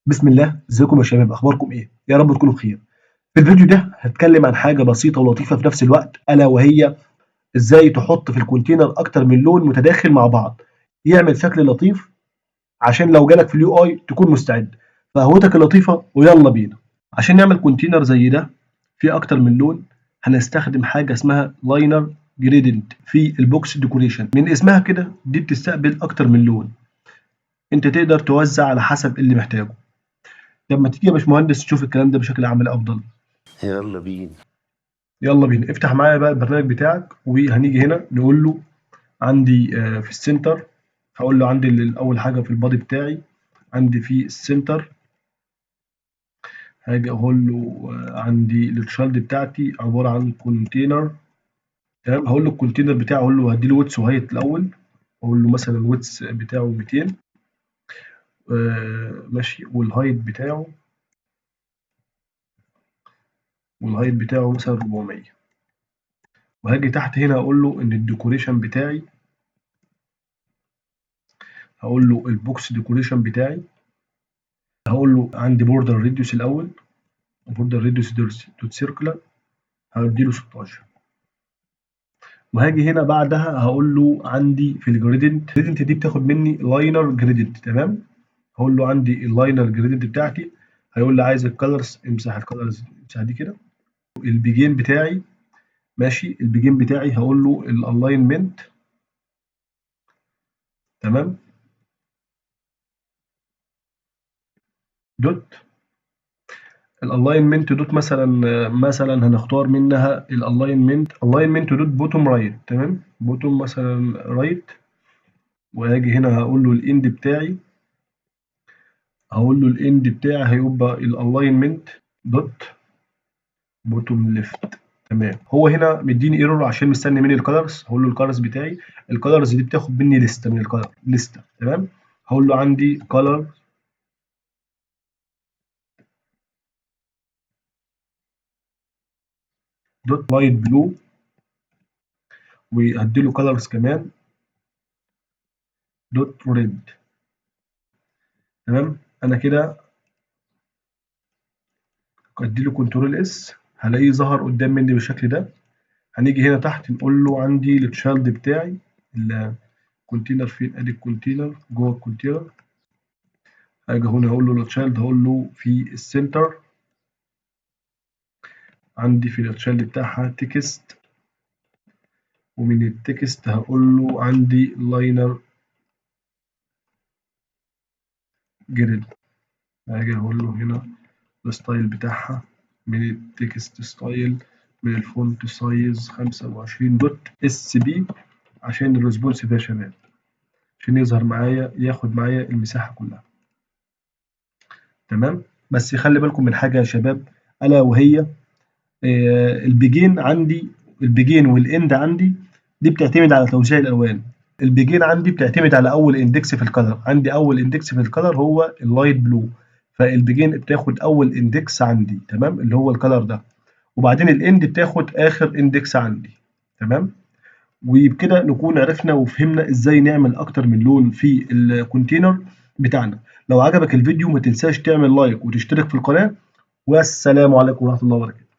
بسم الله، ازيكم يا شباب؟ اخباركم ايه؟ يا رب تكونوا بخير. في الفيديو ده هتكلم عن حاجه بسيطه ولطيفه في نفس الوقت، الا وهي ازاي تحط في الكونتينر اكتر من لون متداخل مع بعض يعمل شكل لطيف، عشان لو جالك في اليو اي تكون مستعد. فقهوتك اللطيفه ويلا بينا. عشان نعمل كونتينر زي ده فيه اكتر من لون، هنستخدم حاجه اسمها لاينر جريدنت في البوكس ديكوريشن. من اسمها كده دي بتستقبل اكتر من لون، انت تقدر توزع على حسب اللي محتاجه. لما تيجي يا باشمهندس تشوف الكلام ده بشكل عملي افضل. يلا بينا. يلا بينا، افتح معايا بقى البرنامج بتاعك وهنيجي هنا نقول له عندي في السنتر. هقول له عندي اول حاجه في البادي بتاعي، عندي في السنتر. هاجي اقول له عندي التشايلد بتاعتي عباره عن كونتينر. تمام، هقول له الكونتينر بتاعي، اقول له هدي له ويتس وهايت الاول. اقول له مثلا الويتس بتاعه 200. ماشي، والهايت بتاعه مثلا 400. وهاجي تحت هنا اقول له ان الديكوريشن بتاعي، هقول له البوكس ديكوريشن بتاعي، هقول له عندي بوردر ريديوس الاول. بوردر ريديوس دوت سيركلر، هدي له 16. وهاجي هنا بعدها هقول له عندي في الجريدنت دي بتاخد مني لاينر جريدنت. تمام، هقول له عندي اللاينر جريدنت بتاعتي. هيقول لي عايز الكالرز، امسح الكالرز، امسح دي كده. البيجين بتاعي، ماشي، البيجين بتاعي هقول له الالاينمنت. تمام، دوت الالاينمنت دوت مثلا هنختار منها الالاينمنت دوت بوتوم رايت. تمام، بوتوم مثلا رايت. وهاجي هنا هقول له الاند بتاعي، هيبقى الالاينمنت دوت بوتوم ليفت. تمام، هو هنا مديني ايرور عشان مستني مني الكالرز. هقول له الكالرز بتاعي، الكالرز دي بتاخد مني لسته من الكالر لسته. تمام، هقول له عندي كالر دوت لايت بلو، وهدي له كالرز كمان دوت ريد. تمام، انا كده ادي له كنترول اس، هلاقيه ظهر قدام مني بالشكل ده. هنيجي هنا تحت نقول له عندي التشايلد بتاعي، الكونتينر فين؟ ادي الكونتينر جوه الكونتينر. هاجي هنا هقول له التشايلد، هقول له في السنتر. عندي في التشايلد بتاعها تكست، ومن التكست هقول له عندي لاينر جريد. هاجي اقول له هنا الستايل بتاعها، من التكست ستايل، من الفونت سايز 25 دوت اس بي، عشان الريسبونس ده يا شباب، عشان يظهر معايا ياخد معايا المساحة كلها. تمام، بس خلي بالكم من حاجة يا شباب، ألا وهي البيجين عندي، البيجين والاند عندي دي بتعتمد على توزيع الألوان. البيجين عندي بتعتمد على أول اندكس في الكلر. عندي أول اندكس في الكلر هو اللايت بلو، فالبيجين بتاخد أول اندكس عندي، تمام، اللي هو الكلر ده. وبعدين الاند بتاخد آخر اندكس عندي. تمام، وبكده نكون عرفنا وفهمنا ازاي نعمل اكتر من لون في الكونتينر بتاعنا. لو عجبك الفيديو ما تنساش تعمل لايك وتشترك في القناة، والسلام عليكم ورحمة الله وبركاته.